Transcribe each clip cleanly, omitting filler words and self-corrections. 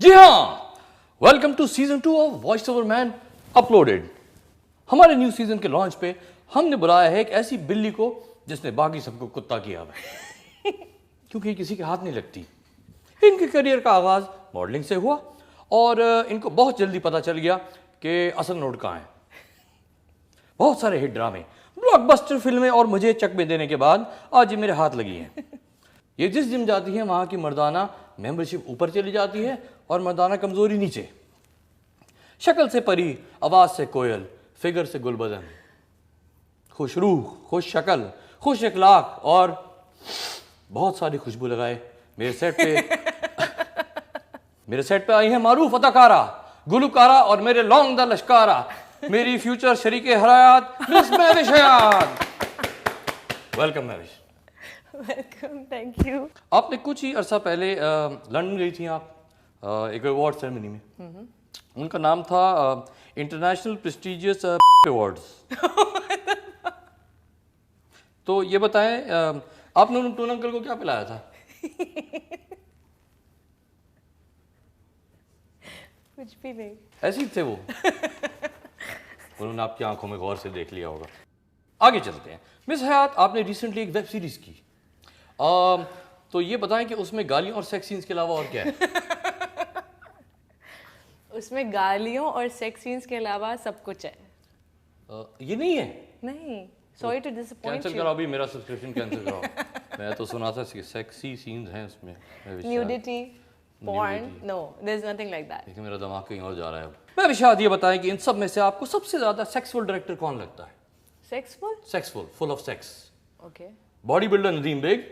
जी हाँ, welcome to season 2 of voice over man uploaded. हमारे new season के launch पे हमने बुलाया है एक ऐसी बिल्ली को जिसने बाकी सबको कुत्ता किया हुआ है क्योंकि ये किसी के हाथ नहीं लगती। इनके करियर का आगाज मॉडलिंग से हुआ और इनको बहुत जल्दी पता चल गया कि असल नोट कहाँ है। बहुत सारे हिट ड्रामे, ब्लॉकबस्टर फिल्में और मुझे चकमे देने के बाद आज ये मेरे हाथ लगी हैं। ये जिस जिम जाती है वहां की मर्दाना मेंबरशिप ऊपर चली जाती है और मर्दाना कमजोरी नीचे। शक्ल से परी, आवाज से कोयल, फिगर से गुलबदन, खुश रूह, खुश शक्ल, खुश इखलाक और बहुत सारी खुशबू लगाए मेरे सेट पे आई है मारूफ अदाकारा, गुलकारा और मेरे लॉन्ग द लश्कारा, मेरी फ्यूचर शरीके हयात miss Mahwish Hayat. Welcome Mahwish. Welcome, thank you. आपने कुछ ही अरसा पहले लंदन गई थी आप एक अवार्ड सेरेमनी में। उनका नाम था इंटरनेशनल प्रेस्टिजियस अवार्ड्स। तो ये बताएं आपने उन टून अंकल को क्या पिलाया था? कुछ भी नहीं, ऐसे ही थे वो। उन्होंने आपकी आंखों में गौर से देख लिया होगा। आगे चलते हैं। मिस हयात, आपने रिसेंटली एक वेब सीरीज की, तो ये बताएं कि उसमें गालियों और सेक्स सीन्स के अलावा और क्या है? उसमें गालियों और सेक्स सीन्स के अलावा सब कुछ है। ये नहीं है? नहीं, सॉरी टू डिसअपॉइंट कैंसिल कराओ अभी मेरा सब्सक्रिप्शन, कैंसिल कराओ। मैं तो सुना था सेक्सी सीन्स हैं उसमें। Nudity, porn, no, there is nothing like that. लेकिन मेरा दिमाग कहीं और जा रहा है अब। मैं विशाद, ये बताएं कि इन सब में से आपको सबसे ज्यादा सेक्सफुल डायरेक्टर कौन लगता है? Sexful, full of sex. Okay. Body builder Nadeem Baig,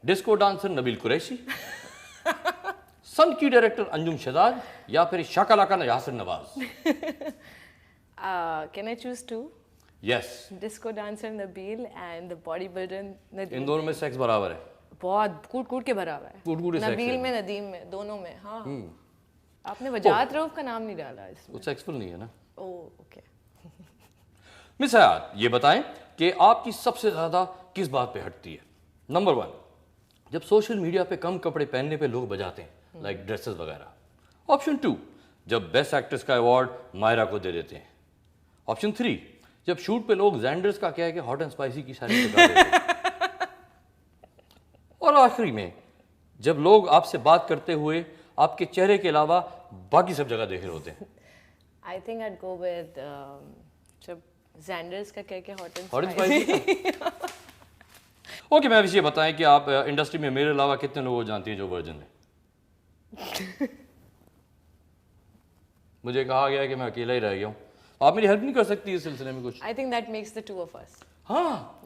disco dancer Nabeel Qureshi, Sun की डायरेक्टर अंजुम शहजाद या फिर शाकालाका Yasir Nawaz? Can I choose two? Yes. Disco dancer Nabeel and the body builder Nadeem. इन दोनों में सेक्स बराबर है? बहुत कूट के बराबर है। कूट के नबील में, नदीम में, दोनों में। हाँ, आपने वजाहत रऊफ का नाम नहीं डाला इसमें। वो सेक्सफुल नहीं है ना? ओह, ओके। मिस हयात, ये बताएं कि आपकी सबसे ज्यादा किस बात पे हटती है? नंबर 1, जब सोशल मीडिया पे कम कपड़े पहनने पे लोग बजाते हैं, लाइक ड्रेसेस वगैरह। ऑप्शन 2, जब बेस्ट एक्ट्रेस का अवार्ड मायरा को दे देते हैं। ऑप्शन 3, जब शूट पे लोग जैंडर्स का क्या है कि हॉट एंड स्पाइसी की शादी लगा देते हैं। और आखिरी में, जब लोग आपसे बात करते हुए आपके चेहरे के अलावा बाकी सब जगह देख रहे होते हैं। I think I go with जब जैंडर्स का कह के हॉट एंड स्पाइसी। ओके, मैं ये बताएं कि आप इंडस्ट्री में मेरे अलावा कितने लोगों को जानती हैं जो वर्जिन है? मुझे कहा गया है कि मैं अकेला ही रह गया हूँ। आप मेरी हेल्प नहीं कर सकती इस सिलसिले में कुछ? I think that makes the two of us. हाँ।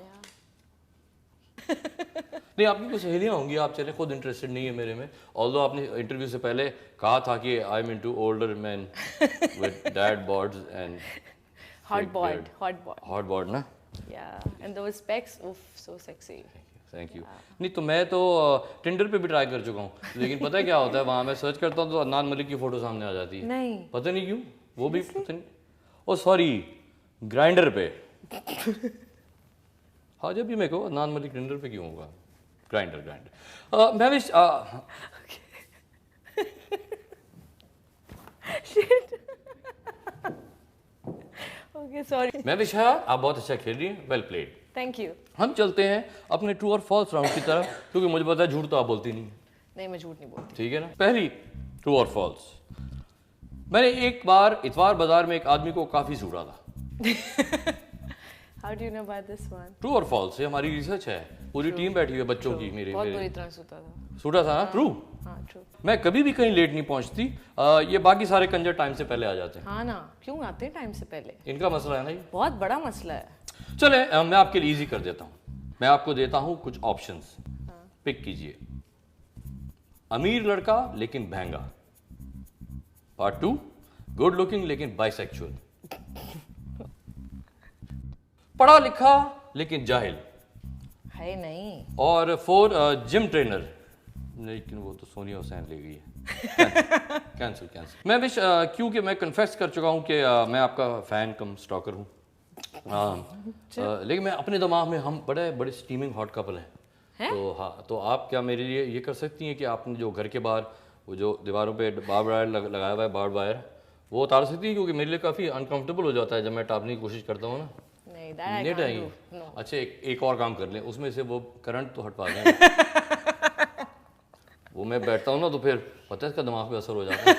नहीं, आपकी कुछ सहेलियां होंगी, आप चले खुद इंटरेस्टेड नहीं है मेरे में। ऑल्दो आपने इंटरव्यू से पहले कहा था कि I am into older man with dad bods and hot bod ना? या एंड दोस स्पेक्स, उफ, सो सेक्सी। Thank you. नहीं तो मैं तो टिंडर पे भी ट्राई कर चुका हूँ, लेकिन पता है क्या होता है, वहाँ मैं सर्च करता हूँ तो अदनान मलिक की फोटो सामने आ जाती है। नहीं, पता नहीं क्यों, वो भी पता नहीं। ओ सॉरी, ग्राइंडर पे। हाँ, जब भी मैं कहूँ अदनान मलिक टिंडर पे क्यों होगा? ग्राइंडर। मैं भी ओके, सॉरी। मैं भी शायद आप बहुत अच्छा खेल रही हैं, वेल प्लेड। Thank you. हम चलते हैं अपने ट्रू और फॉल्स राउंड की तरफ, क्योंकि मुझे पता है झूठ तो आप बोलती नहीं। नहीं, मैं झूठ नहीं बोलती। ठीक है ना? पहली ट्रू और फॉल्स। मैंने एक बार इतवार बाजार में एक आदमी को काफी सूटा था। How do you know about this one? True और फॉल्स, ये हमारी रिसर्च है, पूरी टीम बैठी हुई है बच्चों की। मेरे बहुत बुरी तरह सूता था। सूटा था ना? ट्रू। हाँ, ट्रू। मैं कभी भी कहीं लेट नहीं पहुंचती। ये बाकी सारे कंजर टाइम से पहले आ जाते हैं। हाँ ना, क्यों आते हैं टाइम से पहले? इनका मसला है ना ये। बहुत बड़ा मसला है। चले, मैं आपके लिए इजी कर देता हूँ। मैं आपको देता हूँ कुछ ऑप्शंस, पिक कीजिए। अमीर लड़का लेकिन महंगा। पार्ट 2, गुड लुकिंग लेकिन बाइसेक्सुअल। पढ़ा लिखा लेकिन जाहिल। है नहीं। और 4, जिम ट्रेनर। लेकिन वो तो सोनिया हुसैन ले गई है। कैंसिल। मैं विश, क्योंकि मैं कन्फेस कर चुका हूँ कि मैं आपका फैन कम स्टॉकर हूँ। लेकिन मैं अपने दिमाग में हम बड़े बड़े स्टीमिंग हॉट कपल हैं। तो हाँ, तो आप क्या मेरे लिए ये कर सकती हैं कि आपने जो घर के बाहर वो जो दीवारों पे बार वायर लगाया हुआ है, बार वायर, वो उतार सकती है? क्योंकि मेरे लिए काफ़ी अनकंफर्टेबल हो जाता है जब मैं टापने की कोशिश करता हूँ ना। नहीं, that I नेट can't आएंगे। do. No. अच्छा, एक और काम कर लें, उसमें से वो करंट तो हटवा दें। वो मैं बैठता हूँ ना तो फिर पता है इसका दिमाग पे असर हो जाता है।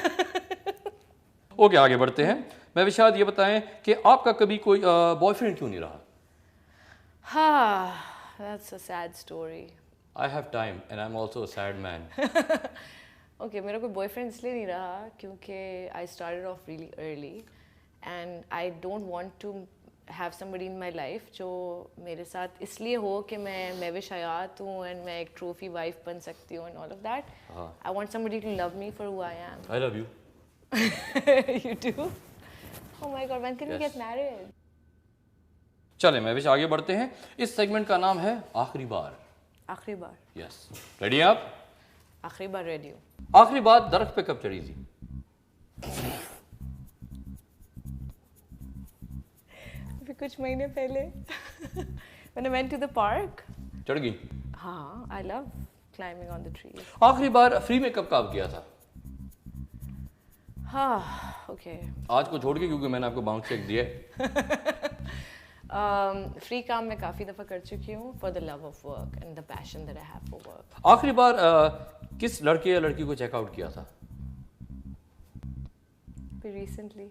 ओके, आगे बढ़ते हैं। मैं विशाद, ये बताएं कि आपका कभी कोई बॉयफ्रेंड क्यों नहीं रहा? That's a sad story. I have time and I am also a sad man. Okay, मेरा कोई बॉयफ्रेंड इसलिए नहीं रहा क्योंकि I started off really early and I don't want to have somebody in my life जो मेरे साथ इसलिए हो कि मैं महविश हयात हूँ एंड मैं एक ट्रॉफी वाइफ बन सकती हूँ and all of that. I want somebody to love me for who I am. I love you. You do? Oh my God, when can we get married? चले महविश, आगे बढ़ते हैं। इस सेगमेंट का नाम है आखिरी बार। आखिरी बार. यस, रेडी हैं आप? आखिरी बार रेडी हूँ. आखिरी बार दरख्त पे कब चढ़ी थी? अभी कुछ महीने पहले. When I went to the park. चढ़ गई? हाँ, I love climbing on the trees. आखिरी बार फ्री में कब काम किया था? हाँ, okay. आज को छोड़ के, क्योंकि मैंने आपको बाउंस चेक दिया है। फ्री काम मैं काफ़ी दफ़ा कर चुकी हूँ for the love of work and the passion that I have for work. आखिरी बार किस लड़के या लड़की को चेकआउट किया था? फिर recently.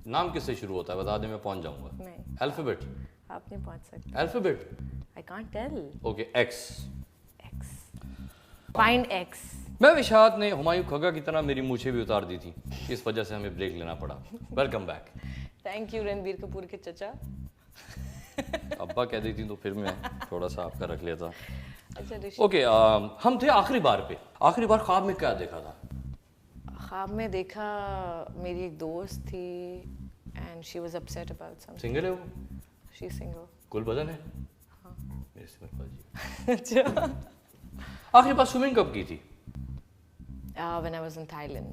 नाम किससे शुरू होता है? बता दें, मैं पहुंच जाऊंगा। नहीं. अल्फाबेट? आप नहीं पहुँच सकते. Alphabet? I can't tell. Okay, x. X. Find X. मैं विशाद ने हुमायूं खगा की तरह मेरी मूछें भी उतार दी थी, इस वजह से हमें ब्रेक लेना पड़ा। Welcome back. Thank you Ranbir Kapoor के चचा. अब्बा कह देती तो फिर मैं थोड़ा सा आपका रख लेता। अच्छा ऋषि. ओके, हम थे आखिरी बार पे। आखिरी बार ख्वाब में क्या देखा था? ख्वाब में देखा मेरी एक दोस्त थी and she was upset about something. Single है वो? She single. कुल बदन है? हाँ. मेरे से मत बाजिए। अच्छा. आखिरी बार स्विमिंग कब की थी? When I was in Thailand.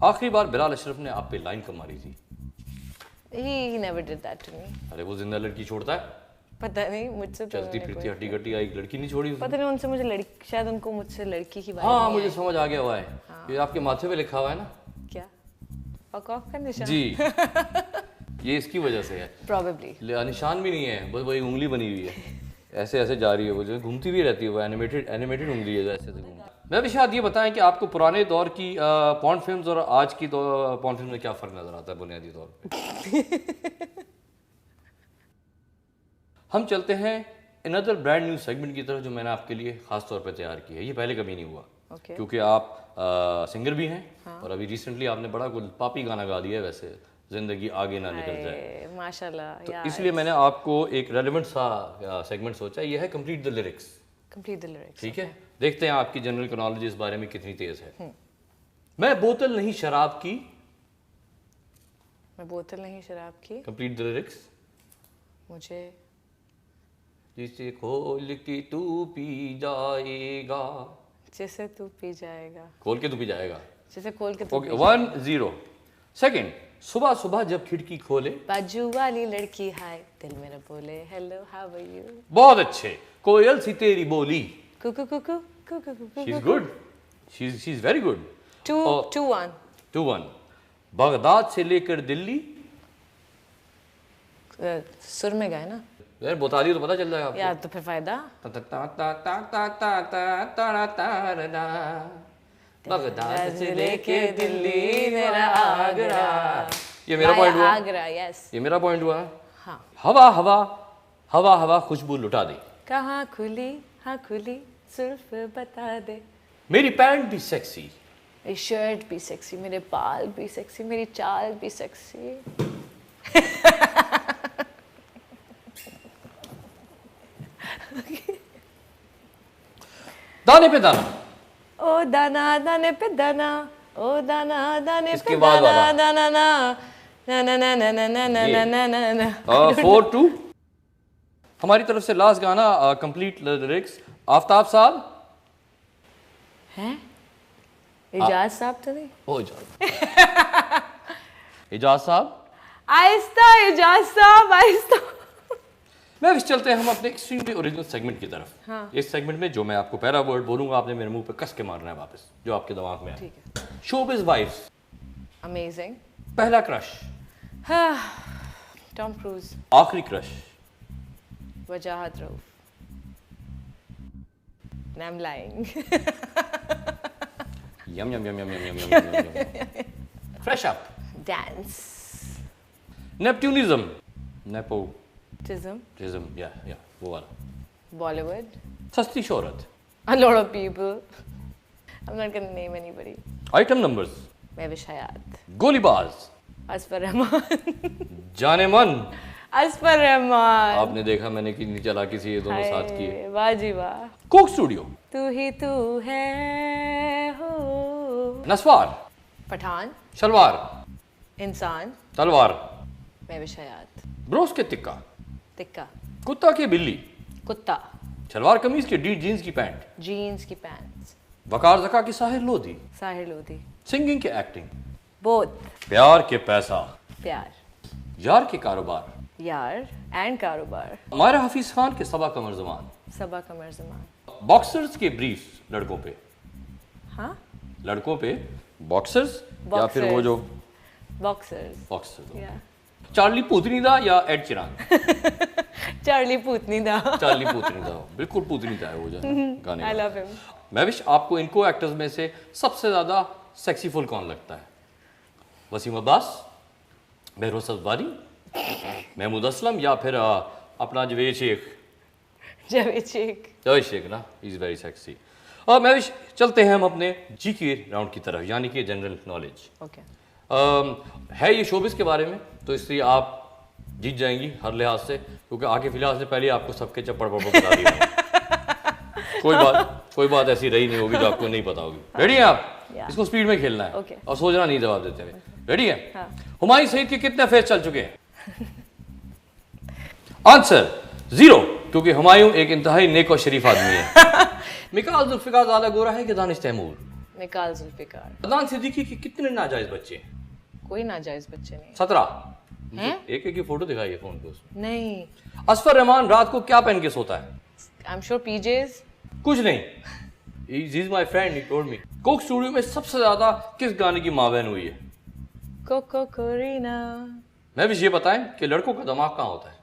आखिरी बार बिलाल अशरफ ने आप पे लाइन कब मारी थी? He never did that to me. अरे वो जिंदा लड़की छोड़ता है? पता नहीं, मुझसे तो चलती उन्होंने फिरती हड्डी कट्टी आई लड़की नहीं छोड़ी उसने? पता नहीं, उनसे मुझे लड़की, शायद उनको मुझसे लड़की की बात. हाँ, मुझे समझ आ गया हुआ है। ये आपके माथे पे लिखा हुआ है ना? क्या? फक ऑफ का निशान? जी। ये इसकी वजह से है। Probably. निशान भी नहीं है, बस वही उंगली बनी हुई है, ऐसे ऐसे जा रही है, वो जो घूमती भी रहती है, वो एनिमेटेड उंगली है जो ऐसे ऐसे घूमती है। मैं भी शायद ये बताएं कि आपको पुराने दौर की पॉर्न फिल्म्स और आज की पॉर्न फिल्म में क्या फ़र्क नज़र आता है बुनियादी तौर पे? हम चलते हैं अनदर ब्रांड न्यू सेगमेंट की तरफ जो मैंने आपके लिए ख़ास तौर पे तैयार की है। ये पहले कभी नहीं हुआ। Okay. क्योंकि आप सिंगर भी हैं और अभी रिसेंटली आपने बड़ा कुछ पापी गाना गा दिया है, वैसे ज़िंदगी आगे ना निकल जाए, माशाल्लाह. तो इसलिए मैंने आपको एक रेलेवेंट सा सेगमेंट सोचा। ये है complete the lyrics. Complete the lyrics. ठीक है, देखते हैं आपकी जनरल नॉलेज इस बारे में कितनी तेज है। मैं बोतल नहीं शराब की। मैं बोतल नहीं शराब की. Complete the lyrics. मुझे जिसे खोल के तू पी जाएगा। जिसे तू पी जाएगा. खोल के तू पी जाएगा। जिसे खोल के तू ओके, 1-0। सेकंड, सुबह सुबह जब खिड़की खोले। बाजू वाली लड़की हाय दिल मेरा बोले हेलो हाउ आर यू. बहुत अच्छे। कोयल सी तेरी बोली। कुकू कुकू कुकू कुकू. She is good, she is very good. 2-1. 2-1। Baghdad से लेकर दिल्ली। सुर में गए ना यार बता दियो तो पता चल जाएगा आपको। यार, तो फिर फायदा. बगदाद से लेके दिल्ली मेरा आगरा। ये मेरा पॉइंट हुआ। आगरा, यस. ये मेरा पॉइंट हुआ। हाँ. हवा हवा हवा हवा खुशबू लुटा दे। कहाँ खुली, हाँ खुली, सिर्फ बता दे. मेरी पैंट भी सेक्सी। मेरी शर्ट भी सेक्सी, मेरे बाल भी सेक्सी, मेरी चाल भी सेक्सी. दाने पे दाना। ओ दाना दाने पे दाना, ओ दाना दाने इसके पे बाद दाना वाला। दाना ना ना ना ना ना ना ना ना ना ना ना. 4-2। हमारी तरफ से लास्ट गाना कंप्लीट लिरिक्स। आफ्ताब साहब। हैं? इजाज साहब तो नहीं? हो जाओ। इजाज साहब। आहिस्ता इजाज साहब, आहिस्ता. मैं विश चलते हैं हम अपने एक्सट्रीमली ओरिजिनल सेगमेंट की तरफ। हाँ। इस सेगमेंट में जो मैं आपको पहला वर्ड बोलूंगा आपने मेरे मुंह पे कस के मारना है वापस, जो आपके दिमाग में है। ठीक है। Showbiz wives. अमेजिंग। पहला क्रश। Tom Cruise. आखिरी crush. Wajahat Rauf. And I'm lying. Yum yum yum yum yum yum yum yum. Fresh up. Dance. नेपट्यूनिज्म। Nepotism, Tism. या वो वाला। Bollywood. सस्ती शोहरत। A lot of people. I'm not gonna name anybody. Item numbers. Mehwish Hayat. गोलीबाज। Asfar Rahman. जाने मन। Asfar Rahman. आपने देखा मैंने कितनी चालाकी से ये दोनों साथ किए। हाय, वाह जी वाह। Coke studio. तू ही तू है हो। नस्वार। पठान। शलवार। इंसान। तलवार। महविश हयात। ब्रोस के तिक्का। तिक्का। कुत्ता के बिल्ली। कुत्ता। शलवार कमीज के डी जीन्स की पैंट। जीन्स की पैंट्स। वकार जका की साहिर लोधी। साहिर लोधी। सिंगिंग के एक्टिंग। बोथ। प्यार के पैसा। प्यार। यार के कारोबार। यार एंड कारोबार। मायरा हफीज खान के सबा कमर जमान। सबा कमर जमान। बॉक्सर्स के ब्रीफ लड़कों पे। हाँ। लड़कों पे बॉक्सर्स या फिर वो जो बॉक्सर्स। बॉक्सर्स। या चार्ली पूतनीदा या एड चिरान। चार्ली पूतनी दा। चार्ली पूतनीदा, बिल्कुल पूतनीदा है वो जो गाने आई का। Love him. मैं विश आपको इनको एक्टर्स में से सबसे ज्यादा सेक्सीफुल कौन लगता है? वसीम अब्बास, बहरोज सब्ज़वारी, महमूद असलम या फिर अपना जवेद शेख? जावेद शेख। जवेद शेख ना, इज वेरी सेक्सी। और मैं विश चलते हैं हम अपने जी के राउंड की तरफ, यानी कि जनरल नॉलेज। ओके। है ये शोबिस के बारे में, तो इसलिए आप जीत जाएंगी हर लिहाज से, क्योंकि आके फिलहाल से पहले आपको सबके चप्पड़ पड़ बता दिया। कोई बात ऐसी रही नहीं होगी जो आपको नहीं पता होगी। रेडी हैं आप? Yeah. इसको स्पीड में खेलना है। Okay. और सोचना नहीं जवाब देते हुए। रेडी है? हाँ। हुमायूं सईद के कितने फेस चल चुके हैं? आंसर 0, क्योंकि हुमायूं एक इंतहाई नेक और शरीफ आदमी है। मिकाल जुल्फिकार ज्यादा गोरा है कि दानिश तैमूर? मिकाल जुल्फिकार। अदनान सिद्दीकी के कितने नाजायज बच्चे हैं? कोई नाजायज बच्चे नहीं। 17। हैं? एक की फोटो दिखाई है फोन पे उसमें। नहीं। असफर रहमान रात को क्या पहन के सोता है? I am sure PJs. कुछ नहीं। He is my friend, he told me. Coke studio में सबसे ज्यादा किस गाने की माँ बहन हुई है? कोको कोरीना। मैं भी ये बताएं कि लड़कों का दिमाग कहाँ होता है?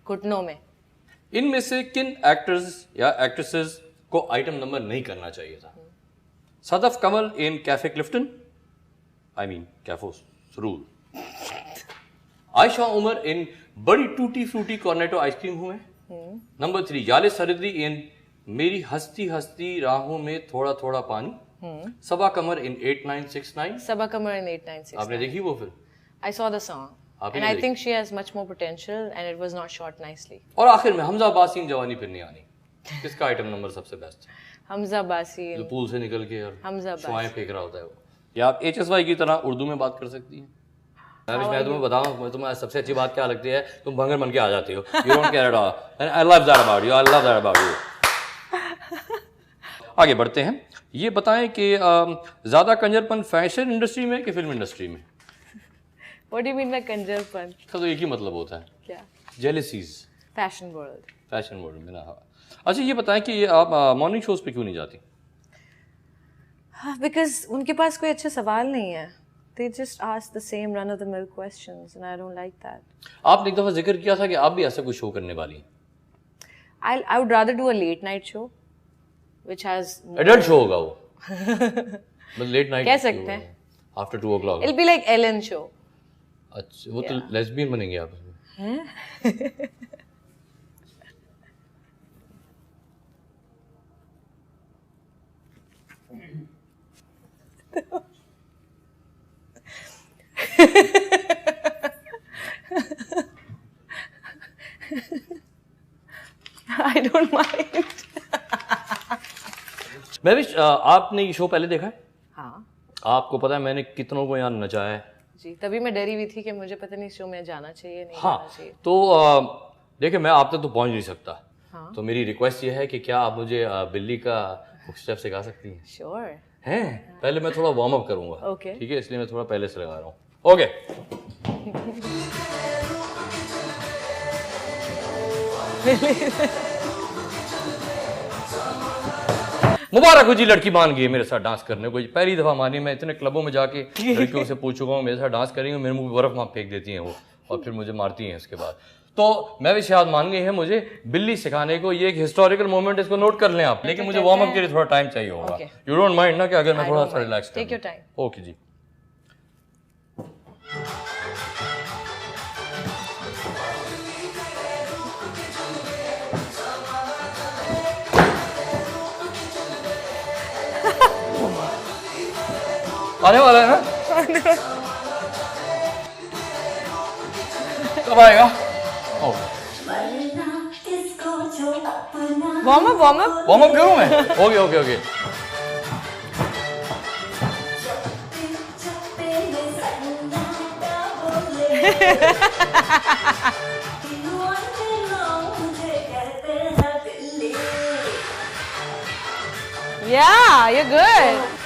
घुटनों में। इनमें से किन एक्टर्स या एक्ट्रेसेस को आइटम नंबर नहीं करना चाहिए था? सदफ कमल इन cafe Clifton, I mean कैफो सरूर। Ayesha Umar इन बड़ी टूटी फ्रूटी कॉर्नेटो आइसक्रीम हुए। नंबर 3 याले सरदी इन मेरी हस्ती हस्ती राहों में थोड़ा थोड़ा पानी। सबा कमर इन 8969। सबा कमर इन 8969। आपने देखी वो film? I saw the song. आपने And I देखी? think she has much more potential and it was not shot nicely. और आखिर में हमजा अब्बासी इन जवानी फिर नहीं आनी, किसका आइटम नंबर सबसे बेस्ट है? हमजा बासी। जो पूल से निकल के और हमजा अब्बासी। शुआएं फेंक रहा होता है वो। या आप HSY की तरह उर्दू में बात कर सकती हैं। मैं तुम्हें बताऊं, तुम्हें सबसे अच्छी बात क्या लगती है? तुम भंगर बन के आ जाती हो। You don't care at all. And I love that about you. I love that about you. आगे बढ़ते हैं। ये बताएं कि ज्यादा कंजरपन फैशन इंडस्ट्री में कि फिल्म इंडस्ट्री में? What do you mean by कंजरपन? इसका तो एक ही मतलब होता है, क्या? Jealousies. Fashion world. Fashion world में ना। हाँ। अच्छा ये बताएं कि आप मॉर्निंग शोज पे क्यों नहीं जाती? Because उनके पास कोई अच्छे सवाल नहीं है। They just ask the same run of the mill questions and I don't like that. आपने एक दफा जिक्र किया था कि आप भी ऐसा कुछ शो करने वाली हैं। I would rather do a late night show which has adult show होगा वो। मतलब लेट नाइट कह सकते हैं। After 2 o'clock। It'll be like Ellen show. अच्छा वो तो लेस्बियन बनेंगे आप इसमें। I don't mind. मैं भी आपने ये शो पहले देखा है? हाँ आपको पता है मैंने कितनों को यहाँ नचाया है? जी, तभी मैं डरी हुई थी कि मुझे पता नहीं शो में जाना चाहिए नहीं हाँ जाना चाहिए। तो देखिए मैं आप तक तो पहुंच नहीं सकता। हाँ। तो मेरी रिक्वेस्ट ये है कि क्या आप मुझे बिल्ली का स्टेप सिखा सकती हैं? श्योर। हैं? पहले मैं थोड़ा वार्म अप करूंगा। Okay. ठीक है, इसलिए मैं थोड़ा पहले से लगा रहा हूँ। ओके। मुबारक हो जी, लड़की मान गई है मेरे साथ डांस करने को। पहली दफा मानी। मैं इतने क्लबों में जाके लड़कियों से पूछ चुका हूँ मेरे साथ डांस करेंगे, मेरे मुंह बर्फ वहां फेंक देती हैं वो, और फिर मुझे मारती हैं इसके बाद। तो मैं भी शायद मान गई है मुझे बिल्ली सिखाने को। ये एक हिस्टोरिकल मोमेंट, इसको नोट कर लें आप। लेकिन मुझे वार्म अप के लिए थोड़ा टाइम चाहिए होगा। यू डोंट माइंड ना कि अगर मैं थोड़ा सा relax take your time. Okay जी। आने वाला है ना? कब आएगा? वार्म अप करूं मैं? Okay okay okay. Yeah, you're good.